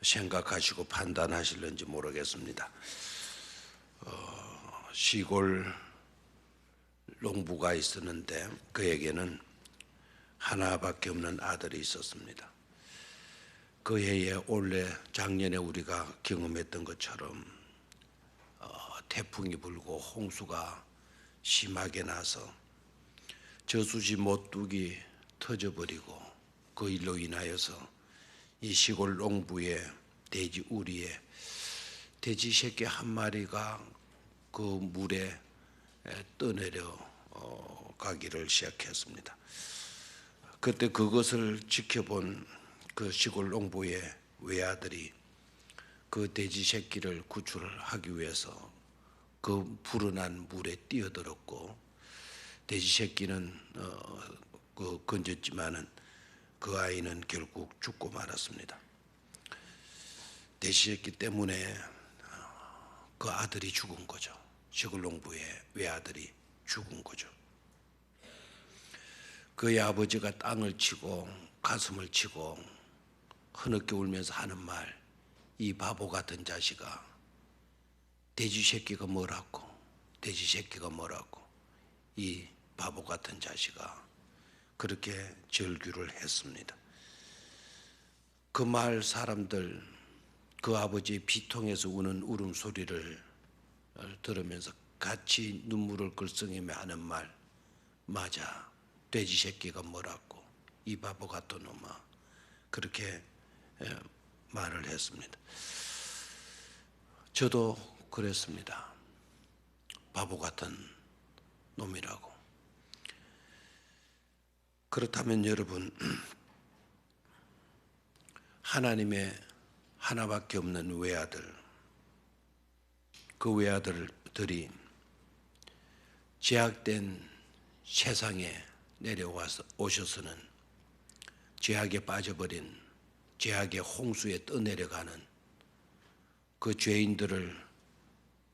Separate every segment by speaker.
Speaker 1: 생각하시고 판단하실는지 모르겠습니다. 시골 농부가 있었는데 그에게는 하나밖에 없는 아들이 있었습니다. 그 해에 올해 작년에 우리가 경험했던 것처럼 태풍이 불고 홍수가 심하게 나서 저수지 못뚝이 터져버리고 그 일로 인하여서 이 시골 농부의 돼지 우리에 돼지 새끼 한 마리가 그 물에 떠내려 가기를 시작했습니다. 그때 그것을 지켜본 그 시골 농부의 외아들이 그 돼지 새끼를 구출하기 위해서 그 불어난 물에 뛰어들었고, 돼지 새끼는 건졌지만은 그 아이는 결국 죽고 말았습니다. 돼지 새끼 때문에 그 아들이 죽은 거죠. 시골 농부의 외아들이 죽은 거죠. 그의 아버지가 땅을 치고 가슴을 치고 흐느껴 울면서 하는 말, 이 바보 같은 자식아, 돼지 새끼가 뭐라고, 돼지 새끼가 뭐라고, 이 바보 같은 자식아, 그렇게 절규를 했습니다. 그 말 사람들, 그 아버지의 비통에서 우는 울음소리를 들으면서 같이 눈물을 글썽이며 하는 말, 맞아, 돼지 새끼가 뭐라고, 이 바보 같은 놈아, 그렇게 말을 했습니다. 저도 그랬습니다. 바보 같은 놈이라고. 그렇다면 여러분, 하나님의 하나밖에 없는 외아들, 그 외아들들이 죄악된 세상에 내려와서 오셔서는 죄악에 빠져버린, 죄악의 홍수에 떠내려가는 그 죄인들을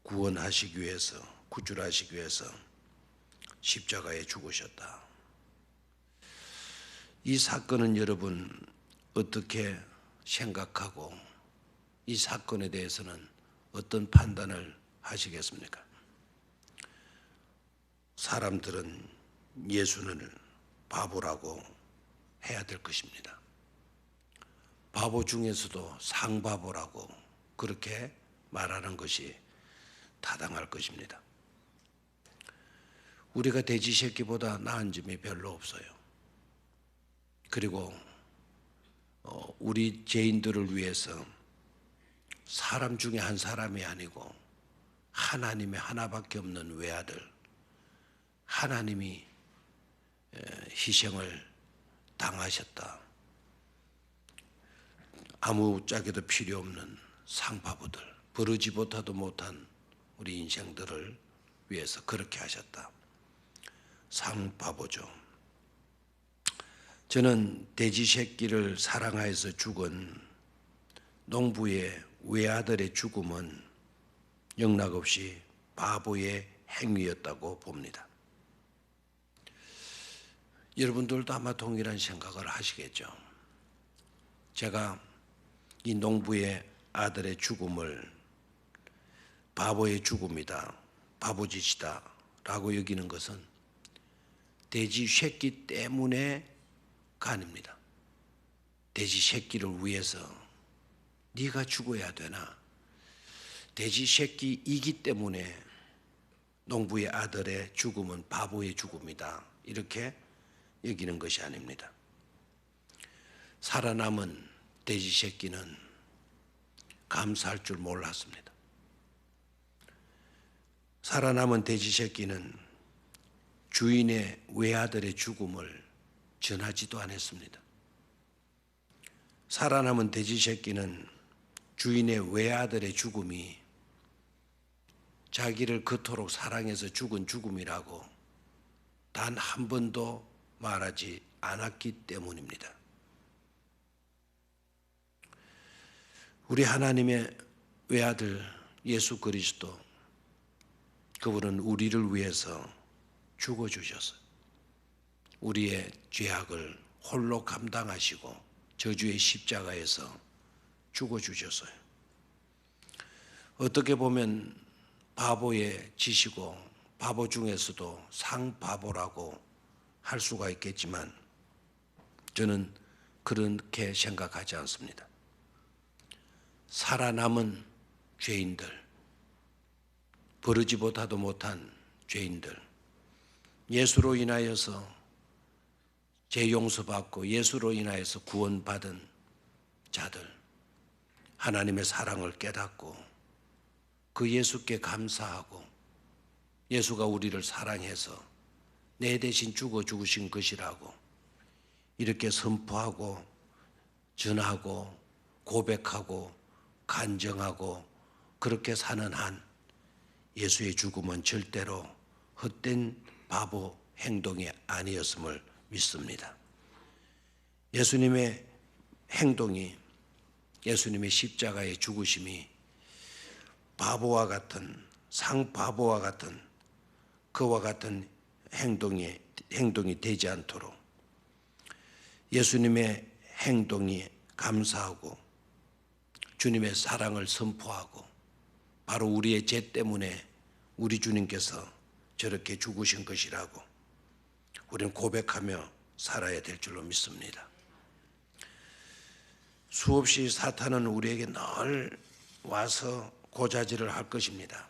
Speaker 1: 구원하시기 위해서, 구출하시기 위해서 십자가에 죽으셨다. 이 사건은 여러분 어떻게 생각하고 이 사건에 대해서는 어떤 판단을 하시겠습니까? 사람들은 예수를 바보라고 해야 될 것입니다. 바보 중에서도 상바보라고 그렇게 말하는 것이 타당할 것입니다. 우리가 돼지 새끼보다 나은 점이 별로 없어요. 그리고 우리 죄인들을 위해서 사람 중에 한 사람이 아니고 하나님의 하나밖에 없는 외아들, 하나님이 희생을 당하셨다. 아무짝에도 필요 없는 상바보들, 버르지 못하도 못한 우리 인생들을 위해서 그렇게 하셨다. 상바보죠. 저는 돼지 새끼를 사랑하여서 죽은 농부의 외아들의 죽음은 영락없이 바보의 행위였다고 봅니다. 여러분들도 아마 동일한 생각을 하시겠죠. 제가 이 농부의 아들의 죽음을 바보의 죽음이다, 바보짓이다 라고 여기는 것은 돼지 새끼 때문에가 아닙니다. 돼지 새끼를 위해서 네가 죽어야 되나? 돼지 새끼이기 때문에 농부의 아들의 죽음은 바보의 죽음이다, 이렇게 여기는 것이 아닙니다. 살아남은 돼지 새끼는 감사할 줄 몰랐습니다. 살아남은 돼지 새끼는 주인의 외아들의 죽음을 전하지도 않았습니다. 살아남은 돼지 새끼는 주인의 외아들의 죽음이 자기를 그토록 사랑해서 죽은 죽음이라고 단 한 번도 말하지 않았기 때문입니다. 우리 하나님의 외아들 예수 그리스도, 그분은 우리를 위해서 죽어주셨어요. 우리의 죄악을 홀로 감당하시고 저주의 십자가에서 죽어주셨어요. 어떻게 보면 바보의 짓이고 바보 중에서도 상바보라고 할 수가 있겠지만 저는 그렇게 생각하지 않습니다. 살아남은 죄인들, 버르지보다도 못한 죄인들, 예수로 인하여서 죄 용서받고 예수로 인하여서 구원받은 자들, 하나님의 사랑을 깨닫고 그 예수께 감사하고 예수가 우리를 사랑해서 내 대신 죽어 죽으신 것이라고 이렇게 선포하고 전하고 고백하고 간증하고 그렇게 사는 한 예수의 죽음은 절대로 헛된 바보 행동이 아니었음을 믿습니다. 예수님의 행동이, 예수님의 십자가의 죽으심이 바보와 같은, 상바보와 같은 그와 같은 행동이 되지 않도록 예수님의 행동이 감사하고 주님의 사랑을 선포하고 바로 우리의 죄 때문에 우리 주님께서 저렇게 죽으신 것이라고 우리는 고백하며 살아야 될 줄로 믿습니다. 수없이 사탄은 우리에게 늘 와서 고자질을 할 것입니다.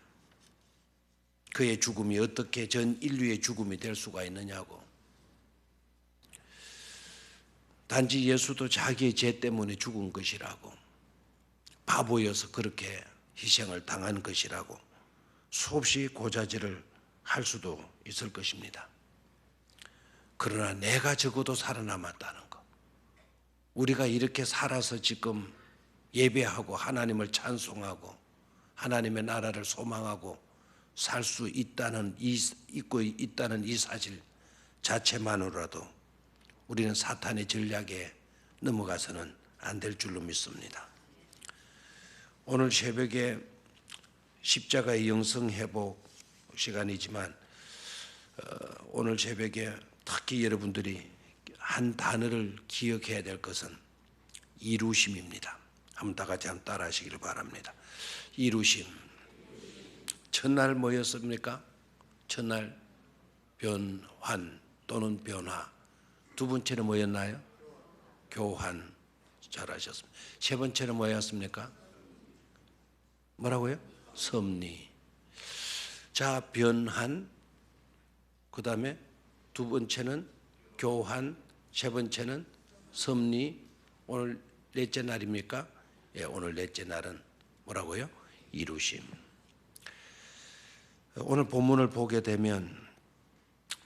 Speaker 1: 그의 죽음이 어떻게 전 인류의 죽음이 될 수가 있느냐고. 단지 예수도 자기의 죄 때문에 죽은 것이라고, 바보여서 그렇게 희생을 당한 것이라고 수없이 고자질을 할 수도 있을 것입니다. 그러나 내가 적어도 살아남았다는 것, 우리가 이렇게 살아서 지금 예배하고 하나님을 찬송하고 하나님의 나라를 소망하고 살 수 있다는 이 사실 자체만으로라도 우리는 사탄의 전략에 넘어가서는 안 될 줄로 믿습니다. 오늘 새벽에 십자가의 영성 회복 시간이지만 오늘 새벽에 특히 여러분들이 한 단어를 기억해야 될 것은 이루심입니다. 한번 다 같이 한번 따라 하시기를 바랍니다. 이루심. 첫날 뭐였습니까? 첫날 변환 또는 변화. 두 번째는 뭐였나요? 교환. 잘하셨습니다. 세 번째는 뭐였습니까? 뭐라고요? 섭리. 자, 변환. 그 다음에 두 번째는 교환. 세 번째는 섭리. 오늘 넷째 날입니까? 예, 오늘 넷째 날은 뭐라고요? 이루심. 오늘 본문을 보게 되면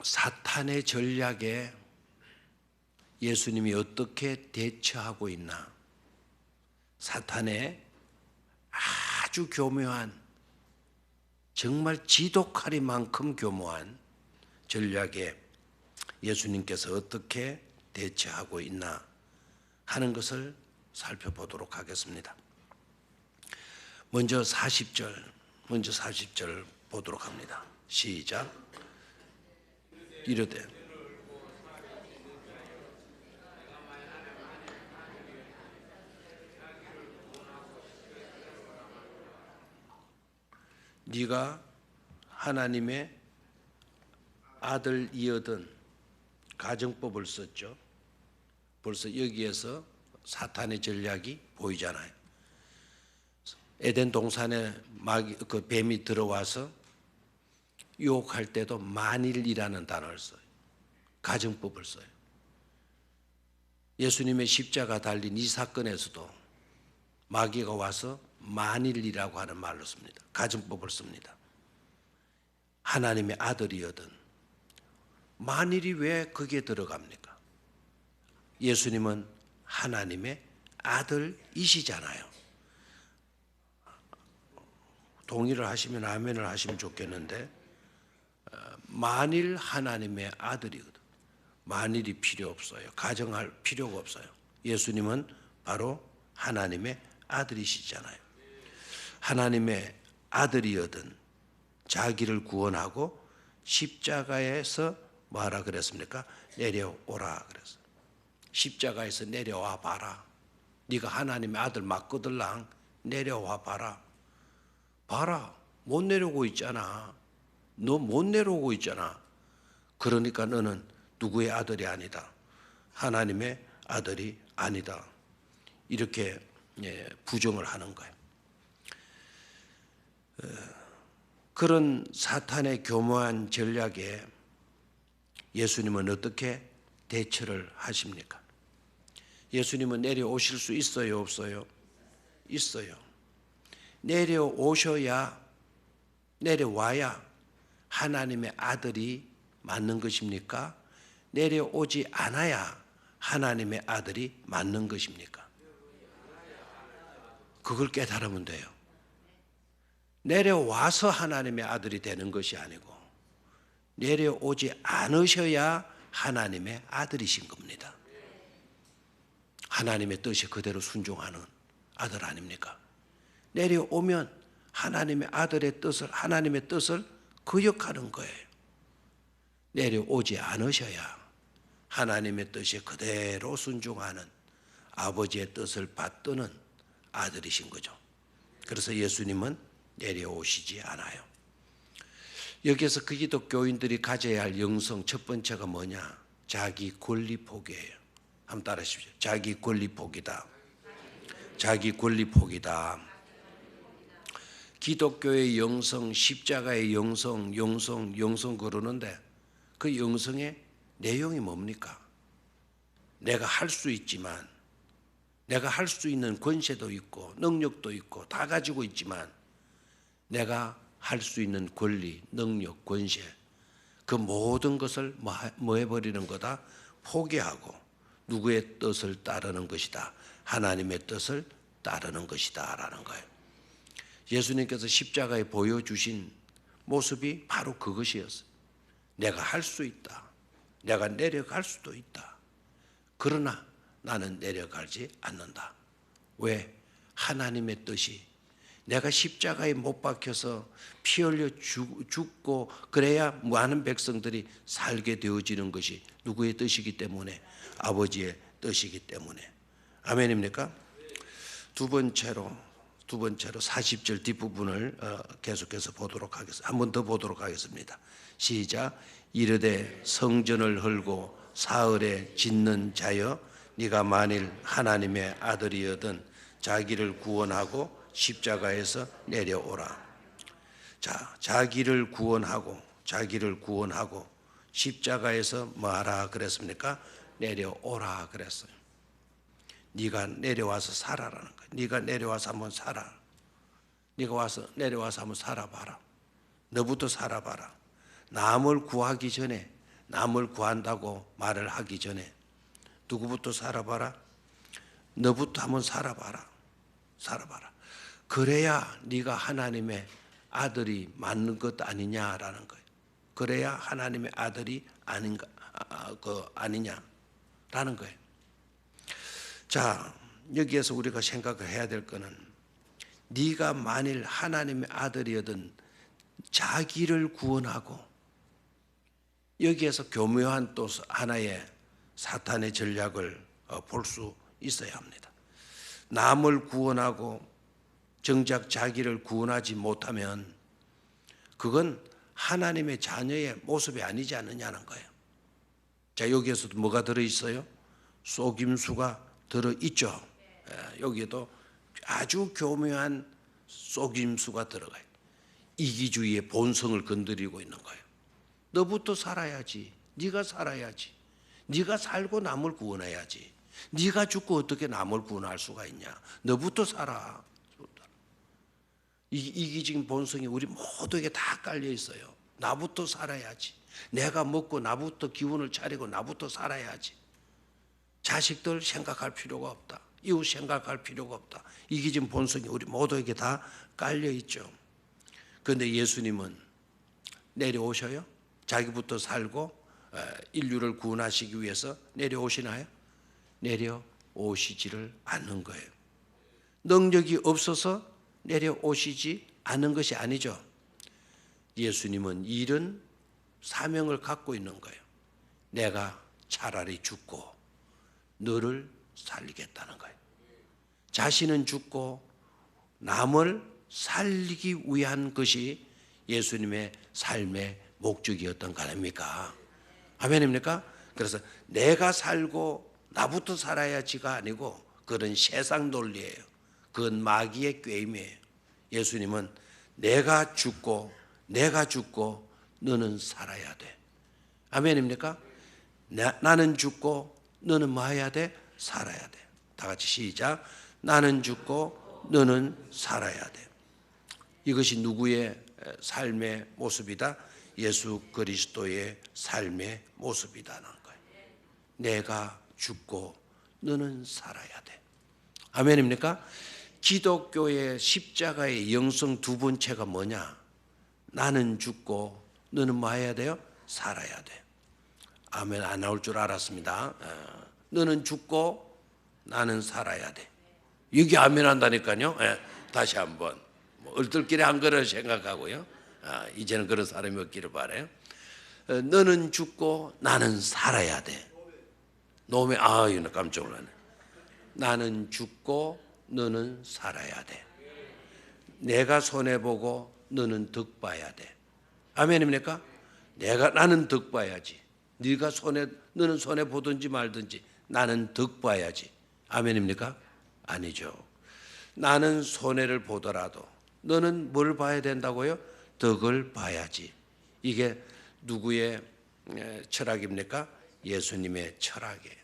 Speaker 1: 사탄의 전략에 예수님이 어떻게 대처하고 있나, 사탄의 아주 교묘한, 정말 지독하리만큼 교묘한 전략에 예수님께서 어떻게 대처하고 있나 하는 것을 살펴보도록 하겠습니다. 먼저 40절 보도록 합니다. 시작. 이르되 네가 하나님의 아들이어든, 가정법을 썼죠. 벌써 여기에서 사탄의 전략이 보이잖아요. 에덴 동산에 그 뱀이 들어와서 유혹할 때도 만일이라는 단어를 써요. 가정법을 써요. 예수님의 십자가 달린 이 사건에서도 마귀가 와서 만일이라고 하는 말로 씁니다. 가정법을 씁니다. 하나님의 아들이거든. 만일이 왜 거기에 들어갑니까? 예수님은 하나님의 아들이시잖아요. 동의를 하시면 아멘을 하시면 좋겠는데, 만일 하나님의 아들이거든. 만일이 필요 없어요. 가정할 필요가 없어요. 예수님은 바로 하나님의 아들이시잖아요. 하나님의 아들이거든 자기를 구원하고 십자가에서 뭐하라 그랬습니까? 내려오라 그랬어요. 십자가에서 내려와 봐라. 네가 하나님의 아들 맞거들랑 내려와 봐라. 봐라. 못 내려오고 있잖아. 너 못 내려오고 있잖아. 그러니까 너는 누구의 아들이 아니다. 하나님의 아들이 아니다. 이렇게 부정을 하는 거예요. 그런 사탄의 교묘한 전략에 예수님은 어떻게 대처를 하십니까? 예수님은 내려오실 수 있어요, 없어요? 있어요. 내려와야 하나님의 아들이 맞는 것입니까? 내려오지 않아야 하나님의 아들이 맞는 것입니까? 그걸 깨달으면 돼요. 내려와서 하나님의 아들이 되는 것이 아니고 내려오지 않으셔야 하나님의 아들이신 겁니다. 하나님의 뜻이 그대로 순종하는 아들 아닙니까? 내려오면 하나님의 뜻을 거역하는 거예요. 내려오지 않으셔야 하나님의 뜻이 그대로 순종하는 아버지의 뜻을 받드는 아들이신 거죠. 그래서 예수님은 내려오시지 않아요. 여기에서 그 기독교인들이 가져야 할 영성 첫 번째가 뭐냐? 자기 권리 포기예요. 한번 따라하십시오. 자기 권리 포기다. 자기 권리 포기다. 기독교의 영성, 십자가의 영성 그러는데 그 영성의 내용이 뭡니까? 내가 할 수 있지만, 내가 할 수 있는 권세도 있고 능력도 있고 다 가지고 있지만 내가 할 수 있는 권리, 능력, 권세 그 모든 것을 뭐 해버리는 거다? 포기하고 누구의 뜻을 따르는 것이다? 하나님의 뜻을 따르는 것이다 라는 거예요. 예수님께서 십자가에 보여주신 모습이 바로 그것이었어요. 내가 할 수 있다. 내가 내려갈 수도 있다. 그러나 나는 내려가지 않는다. 왜? 하나님의 뜻이 내가 십자가에 못 박혀서 피 흘려 죽고 그래야 많은 백성들이 살게 되어지는 것이 누구의 뜻이기 때문에? 아버지의 뜻이기 때문에. 아멘입니까? 두 번째로 40절 뒷부분을 계속해서 보도록 하겠습니다. 한 번 더 보도록 하겠습니다. 시작. 이르되 성전을 헐고 사흘에 짓는 자여 네가 만일 하나님의 아들이여든 자기를 구원하고 십자가에서 내려오라. 자, 자기를 구원하고 십자가에서 뭐하라 그랬습니까? 내려오라 그랬어요. 네가 내려와서 살아라는 거예요. 네가 내려와서 한번 살아. 네가 내려와서 한번 살아봐라. 너부터 살아봐라. 남을 구하기 전에, 남을 구한다고 말을 하기 전에 누구부터 살아봐라? 너부터 한번 살아봐라. 그래야 네가 하나님의 아들이 맞는 것 아니냐라는 거예요. 그래야 하나님의 아들이 아니냐라는 거예요. 자, 여기에서 우리가 생각을 해야 될 거는 네가 만일 하나님의 아들이거든 자기를 구원하고, 여기에서 교묘한 또 하나의 사탄의 전략을 볼 수 있어야 합니다. 남을 구원하고 정작 자기를 구원하지 못하면 그건 하나님의 자녀의 모습이 아니지 않느냐는 거예요. 자, 여기에서도 뭐가 들어있어요? 속임수가 들어있죠. 여기에도 아주 교묘한 속임수가 들어가요. 이기주의의 본성을 건드리고 있는 거예요. 너부터 살아야지. 네가 살아야지. 네가 살고 남을 구원해야지. 네가 죽고 어떻게 남을 구원할 수가 있냐. 너부터 살아. 이기적인 본성이 우리 모두에게 다 깔려 있어요. 나부터 살아야지. 내가 먹고 나부터 기운을 차리고 나부터 살아야지. 자식들 생각할 필요가 없다. 이웃 생각할 필요가 없다. 이기적인 본성이 우리 모두에게 다 깔려 있죠. 그런데 예수님은 내려오셔요? 자기부터 살고 인류를 구원하시기 위해서 내려오시나요? 내려오시지를 않는 거예요. 능력이 없어서 내려오시지 않는 것이 아니죠. 예수님은 이런 사명을 갖고 있는 거예요. 내가 차라리 죽고 너를 살리겠다는 거예요. 자신은 죽고 남을 살리기 위한 것이 예수님의 삶의 목적이었던 거 아닙니까? 아멘입니까? 그래서 내가 살고 나부터 살아야지가 아니고 그런 세상 논리예요. 그건 마귀의 꾀임이에요. 예수님은 내가 죽고 너는 살아야 돼. 아멘입니까? 나는 죽고 너는 뭐 해야 돼? 살아야 돼. 다 같이 시작. 나는 죽고 너는 살아야 돼. 이것이 누구의 삶의 모습이다? 예수 그리스도의 삶의 모습이다는 거예요. 내가 죽고 너는 살아야 돼. 아멘입니까? 기독교의 십자가의 영성 두 번째가 뭐냐? 나는 죽고 너는 뭐 해야 돼요? 살아야 돼. 아멘. 안 나올 줄 알았습니다. 너는 죽고 나는 살아야 돼. 여기 아멘 한다니까요. 다시 한번 얼떨결에 한 거를 생각하고요. 이제는 그런 사람이 없기를 바라요. 너는 죽고 나는 살아야 돼. 놈의 이거 깜짝 놀라네. 나는 죽고 너는 살아야 돼. 내가 손해 보고 너는 덕 봐야 돼. 아멘입니까? 나는 덕 봐야지. 너는 손해 보든지 말든지 나는 덕 봐야지. 아멘입니까? 아니죠. 나는 손해를 보더라도 너는 뭘 봐야 된다고요? 덕을 봐야지. 이게 누구의 철학입니까? 예수님의 철학이에요.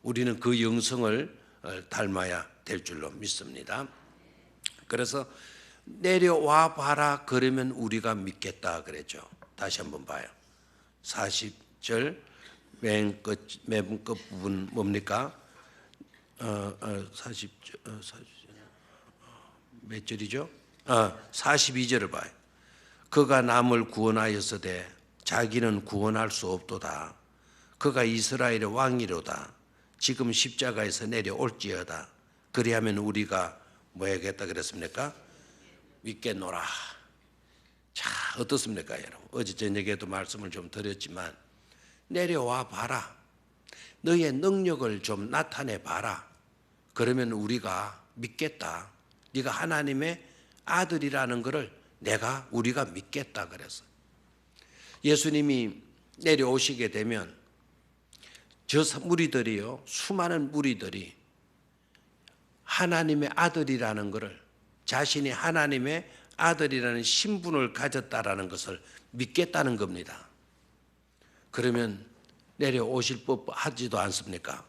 Speaker 1: 우리는 그 영성을 닮아야 될 줄로 믿습니다. 그래서 내려와 봐라 그러면 우리가 믿겠다 그랬죠. 다시 한번 봐요. 40절 맨 끝 부분 뭡니까? 40절 몇 절이죠? 42절을 봐요. 그가 남을 구원하였으되 자기는 구원할 수 없도다. 그가 이스라엘의 왕이로다. 지금 십자가에서 내려올지어다. 그리하면 우리가 뭐 해야겠다 그랬습니까? 믿겠노라. 자, 어떻습니까 여러분? 어제 저녁에도 말씀을 좀 드렸지만 내려와 봐라. 너의 능력을 좀 나타내 봐라. 그러면 우리가 믿겠다. 네가 하나님의 아들이라는 것을 우리가 믿겠다 그랬어. 예수님이 내려오시게 되면 저 무리들이요, 수많은 무리들이 하나님의 아들이라는 것을, 자신이 하나님의 아들이라는 신분을 가졌다라는 것을 믿겠다는 겁니다. 그러면 내려오실 법 하지도 않습니까?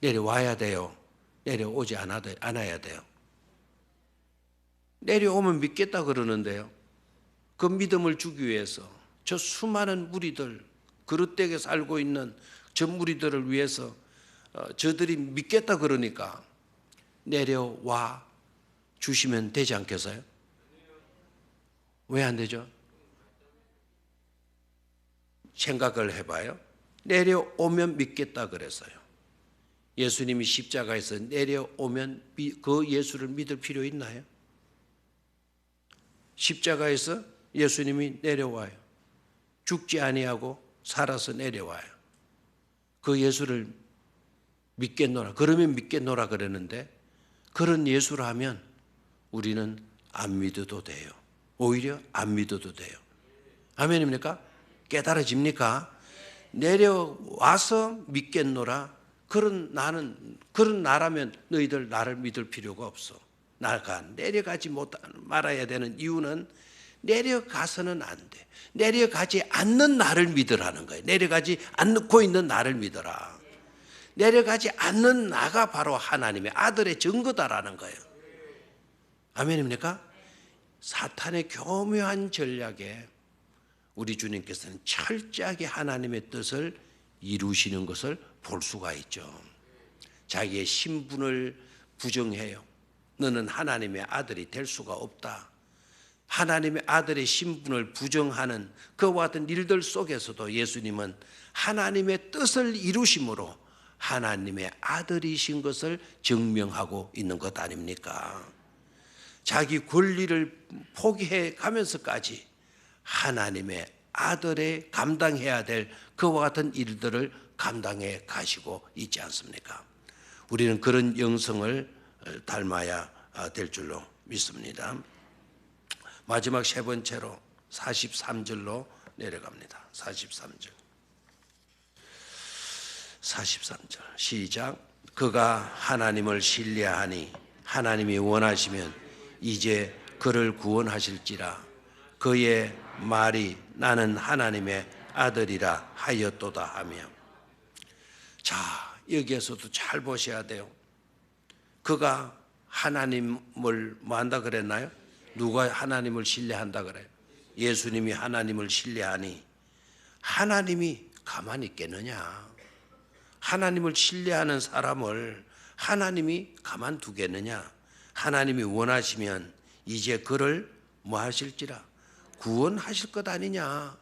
Speaker 1: 내려와야 돼요. 내려오지 않아야 돼요. 내려오면 믿겠다 그러는데요. 그 믿음을 주기 위해서 저 수많은 무리들, 그릇되게 살고 있는 저 무리들을 위해서 저들이 믿겠다 그러니까 내려와 주시면 되지 않겠어요? 왜 안 되죠? 생각을 해봐요. 내려오면 믿겠다 그랬어요. 예수님이 십자가에서 내려오면 그 예수를 믿을 필요 있나요? 십자가에서 예수님이 내려와요. 죽지 아니하고 살아서 내려와요. 그 예수를 믿겠노라. 그러면 믿겠노라 그랬는데 그런 예수를 하면 우리는 안 믿어도 돼요. 오히려 안 믿어도 돼요. 아멘입니까? 깨달아집니까? 내려와서 믿겠노라. 그런 나라면 너희들 나를 믿을 필요가 없어. 내려가지 말아야 되는 이유는 내려가서는 안 돼. 내려가지 않는 나를 믿으라는 거예요. 내려가지 않고 있는 나를 믿어라. 내려가지 않는 나가 바로 하나님의 아들의 증거다라는 거예요. 아멘입니까? 사탄의 교묘한 전략에 우리 주님께서는 철저하게 하나님의 뜻을 이루시는 것을 볼 수가 있죠. 자기의 신분을 부정해요. 너는 하나님의 아들이 될 수가 없다. 하나님의 아들의 신분을 부정하는 그와 같은 일들 속에서도 예수님은 하나님의 뜻을 이루심으로 하나님의 아들이신 것을 증명하고 있는 것 아닙니까? 자기 권리를 포기해 가면서까지 하나님의 아들의 감당해야 될 그와 같은 일들을 감당해 가시고 있지 않습니까? 우리는 그런 영성을 닮아야 될 줄로 믿습니다. 마지막 세 번째로 43절로 내려갑니다. 43절 시작. 그가 하나님을 신뢰하니 하나님이 원하시면 이제 그를 구원하실지라. 그의 말이 나는 하나님의 아들이라 하였도다 하며. 자, 여기에서도 잘 보셔야 돼요. 그가 하나님을 뭐 한다 그랬나요? 누가 하나님을 신뢰한다 그래요? 예수님이 하나님을 신뢰하니 하나님이 가만히 있겠느냐? 하나님을 신뢰하는 사람을 하나님이 가만두겠느냐? 하나님이 원하시면 이제 그를 뭐 하실지라? 구원하실 것 아니냐?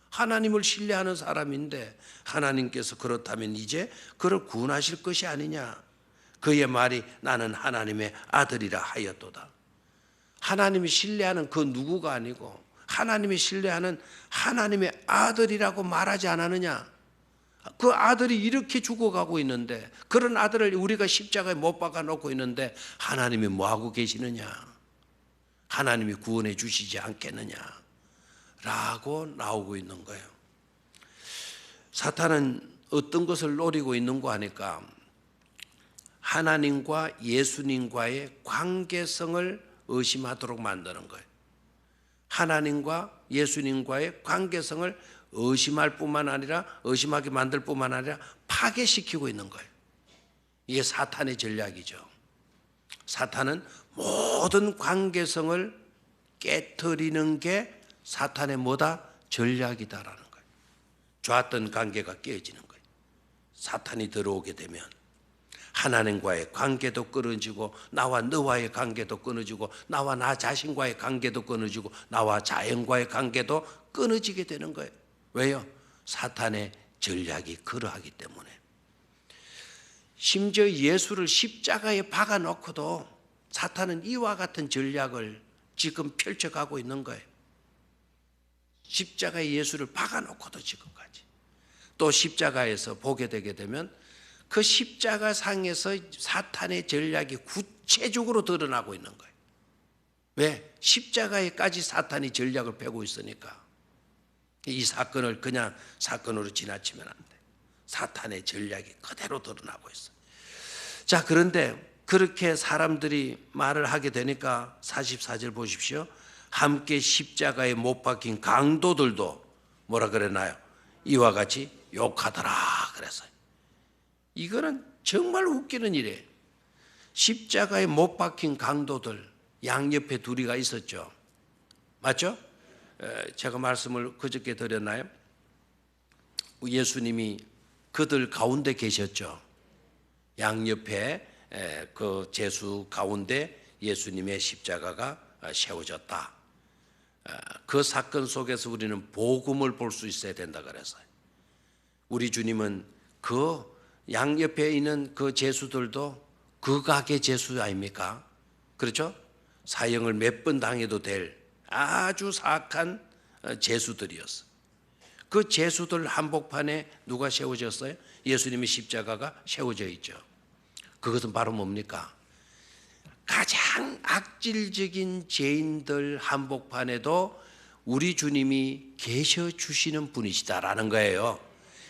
Speaker 1: 하나님을 신뢰하는 사람인데 하나님께서 그렇다면 이제 그를 구원하실 것이 아니냐? 그의 말이 나는 하나님의 아들이라 하였도다. 하나님이 신뢰하는 그 누구가 아니고 하나님이 신뢰하는 하나님의 아들이라고 말하지 않았느냐? 그 아들이 이렇게 죽어가고 있는데, 그런 아들을 우리가 십자가에 못 박아 놓고 있는데 하나님이 뭐하고 계시느냐? 하나님이 구원해 주시지 않겠느냐? 라고 나오고 있는 거예요. 사탄은 어떤 것을 노리고 있는 거 하니까 하나님과 예수님과의 관계성을 의심하도록 만드는 거예요. 하나님과 예수님과의 관계성을 의심할 뿐만 아니라, 의심하게 만들 뿐만 아니라 파괴시키고 있는 거예요. 이게 사탄의 전략이죠. 사탄은 모든 관계성을 깨트리는 게 사탄의 뭐다? 전략이다라는 거예요. 좋았던 관계가 깨어지는 거예요. 사탄이 들어오게 되면 하나님과의 관계도 끊어지고, 나와 너와의 관계도 끊어지고, 나와 나 자신과의 관계도 끊어지고, 나와 자연과의 관계도 끊어지게 되는 거예요. 왜요? 사탄의 전략이 그러하기 때문에. 심지어 예수를 십자가에 박아놓고도 사탄은 이와 같은 전략을 지금 펼쳐가고 있는 거예요. 십자가에 예수를 박아놓고도 지금까지. 또 십자가에서 보게 되게 되면 그 십자가 상에서 사탄의 전략이 구체적으로 드러나고 있는 거예요. 왜? 십자가에까지 사탄이 전략을 펴고 있으니까. 이 사건을 그냥 사건으로 지나치면 안 돼. 사탄의 전략이 그대로 드러나고 있어요. 자, 그런데 그렇게 사람들이 말을 하게 되니까 44절 보십시오. 함께 십자가에 못 박힌 강도들도 뭐라 그랬나요? 이와 같이 욕하더라 그랬어요. 이거는 정말 웃기는 일이에요. 십자가에 못 박힌 강도들, 양옆에 둘이가 있었죠. 맞죠? 제가 말씀을 그저께 드렸나요? 예수님이 그들 가운데 계셨죠. 양옆에 그 제수 가운데 예수님의 십자가가 세워졌다. 그 사건 속에서 우리는 복음을 볼 수 있어야 된다 그랬어요. 우리 주님은 그 양옆에 있는 그 제수들도 극악의 제수 아닙니까? 그렇죠? 사형을 몇 번 당해도 될 아주 사악한 제수들이었어요. 그 제수들 한복판에 누가 세워졌어요? 예수님의 십자가가 세워져 있죠. 그것은 바로 뭡니까? 가장 악질적인 죄인들 한복판에도 우리 주님이 계셔 주시는 분이시다라는 거예요.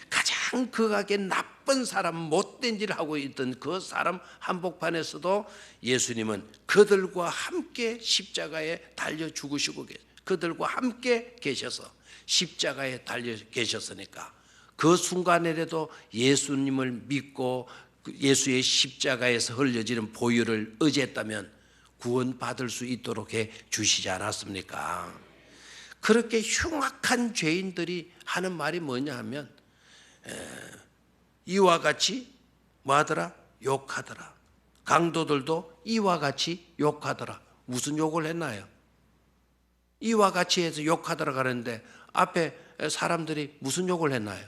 Speaker 1: 가장 극악의 나쁜 사람, 못된 일을 하고 있던 그 사람 한복판에서도 예수님은 그들과 함께 십자가에 달려 죽으시고 그들과 함께 계셔서 십자가에 달려 계셨으니까 그 순간에라도 예수님을 믿고 예수의 십자가에서 흘려지는 보혈을 의지했다면 구원받을 수 있도록 해 주시지 않았습니까? 그렇게 흉악한 죄인들이 하는 말이 뭐냐 하면 이와 같이 뭐하더라? 욕하더라. 강도들도 이와 같이 욕하더라. 무슨 욕을 했나요? 이와 같이 해서 욕하더라 그러는데 앞에 사람들이 무슨 욕을 했나요?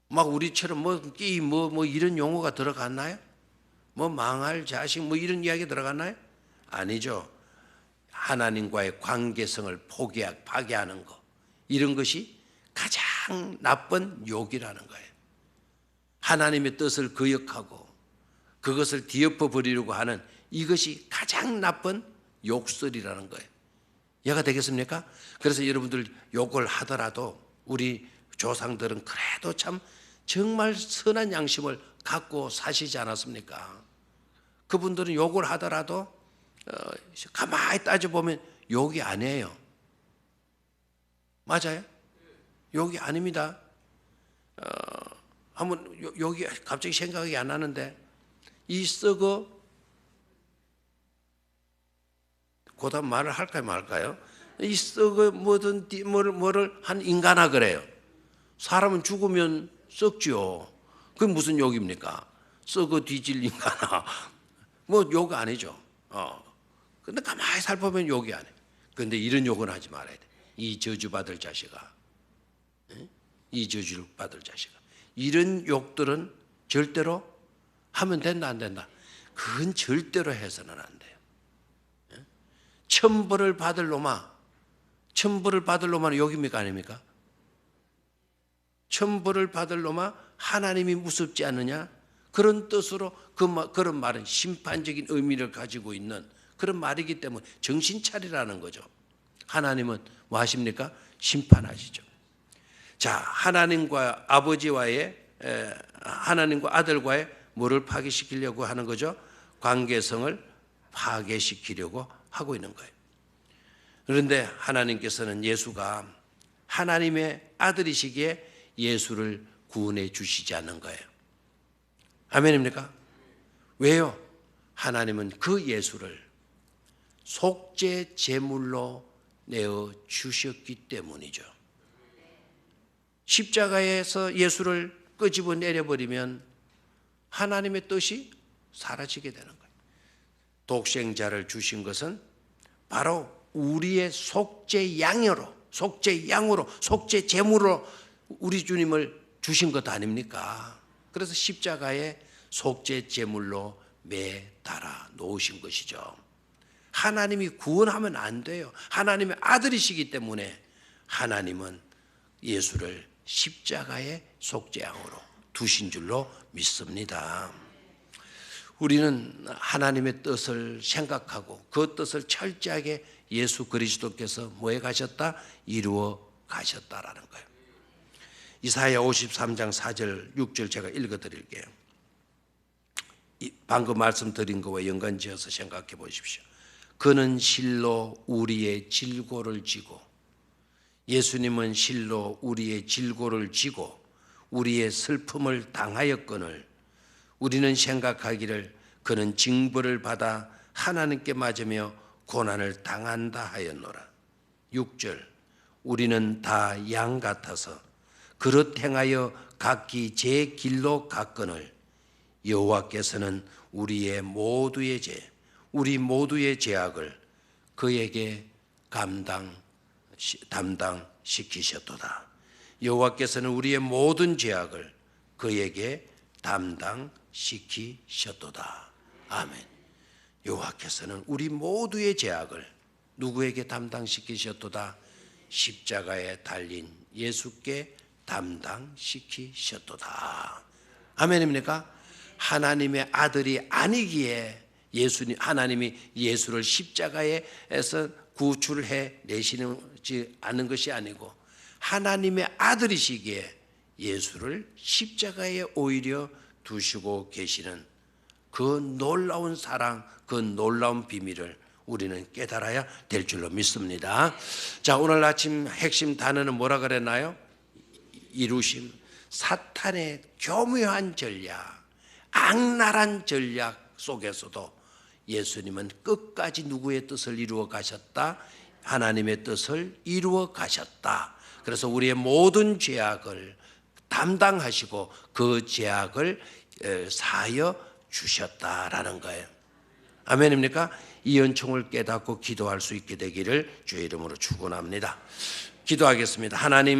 Speaker 1: 막 우리처럼 뭐 이런 용어가 들어갔나요? 뭐 망할 자식 뭐 이런 이야기 들어갔나요? 아니죠. 하나님과의 관계성을 파괴하는 거, 이런 것이 가장 나쁜 욕이라는 거예요. 하나님의 뜻을 거역하고 그것을 뒤엎어 버리려고 하는 이것이 가장 나쁜 욕설이라는 거예요. 이해가 되겠습니까? 그래서 여러분들 욕을 하더라도 우리 조상들은 그래도 참 정말 선한 양심을 갖고 사시지 않았습니까? 그분들은 욕을 하더라도 가만히 따져보면 욕이 아니에요. 맞아요? 욕이 아닙니다. 한번 욕이 갑자기 생각이 안 나는데, 이 썩어, 그다음 말을 할까요 말까요? 이 썩어 뭐를 한 인간아 그래요. 사람은 죽으면 썩지요. 그게 무슨 욕입니까? 썩어 뒤질 인간아. 뭐 욕 아니죠. 근데 가만히 살펴보면 욕이 아니에요. 근데 이런 욕은 하지 말아야 돼. 이 저주받을 자식아. 이 저주를 받을 자식아. 이런 욕들은 절대로 하면 된다 안 된다? 그건 절대로 해서는 안 돼요. 천벌을 받을 놈아. 천벌을 받을 놈아는 욕입니까 아닙니까? 천벌을 받을 놈아 하나님이 무섭지 않느냐? 그런 뜻으로 그런 말은 심판적인 의미를 가지고 있는 그런 말이기 때문에 정신 차리라는 거죠. 하나님은 뭐 하십니까? 심판하시죠. 자, 하나님과 아들과의 뭐를 파괴시키려고 하는 거죠? 관계성을 파괴시키려고 하고 있는 거예요. 그런데 하나님께서는 예수가 하나님의 아들이시기에 예수를 구원해 주시지 않는 거예요. 아멘입니까? 왜요? 하나님은 그 예수를 속죄 제물로 내어 주셨기 때문이죠. 십자가에서 예수를 끄집어 내려버리면 하나님의 뜻이 사라지게 되는 거예요. 독생자를 주신 것은 바로 우리의 속죄 양으로, 속죄 제물로 우리 주님을 주신 것 아닙니까? 그래서 십자가에 속죄 제물로 매달아 놓으신 것이죠. 하나님이 구원하면 안 돼요. 하나님의 아들이시기 때문에 하나님은 예수를 십자가의 속죄양으로 두신 줄로 믿습니다. 우리는 하나님의 뜻을 생각하고 그 뜻을 철저하게 예수 그리스도께서 뭐해 가셨다? 이루어 가셨다라는 거예요. 이사야 53장 4절 6절 제가 읽어드릴게요. 방금 말씀드린 것과 연관지어서 생각해 보십시오. 그는 실로 우리의 질고를 지고, 예수님은 실로 우리의 질고를 지고 우리의 슬픔을 당하였거늘 우리는 생각하기를 그는 징벌을 받아 하나님께 맞으며 고난을 당한다 하였노라. 6절 우리는 다 양 같아서 그릇 행하여 각기 제 길로 갔거늘 여호와께서는 우리 모두의 죄악을 그에게 담당시키셨도다. 여호와께서는 우리의 모든 죄악을 그에게 담당시키셨도다. 아멘. 여호와께서는 우리 모두의 죄악을 누구에게 담당시키셨도다? 십자가에 달린 예수께 담당시키셨도다. 아멘입니까? 하나님의 아들이 아니기에 하나님이 예수를 십자가에서 구출해 내시지 않은 것이 아니고 하나님의 아들이시기에 예수를 십자가에 오히려 두시고 계시는 그 놀라운 사랑, 그 놀라운 비밀을 우리는 깨달아야 될 줄로 믿습니다. 자, 오늘 아침 핵심 단어는 뭐라 그랬나요? 이루심. 사탄의 교묘한 전략, 악랄한 전략 속에서도 예수님은 끝까지 누구의 뜻을 이루어 가셨다? 하나님의 뜻을 이루어 가셨다. 그래서 우리의 모든 죄악을 담당하시고 그 죄악을 사하여 주셨다라는 거예요. 아멘입니까? 이 은총을 깨닫고 기도할 수 있게 되기를 주의 이름으로 축원합니다. 기도하겠습니다. 하나님,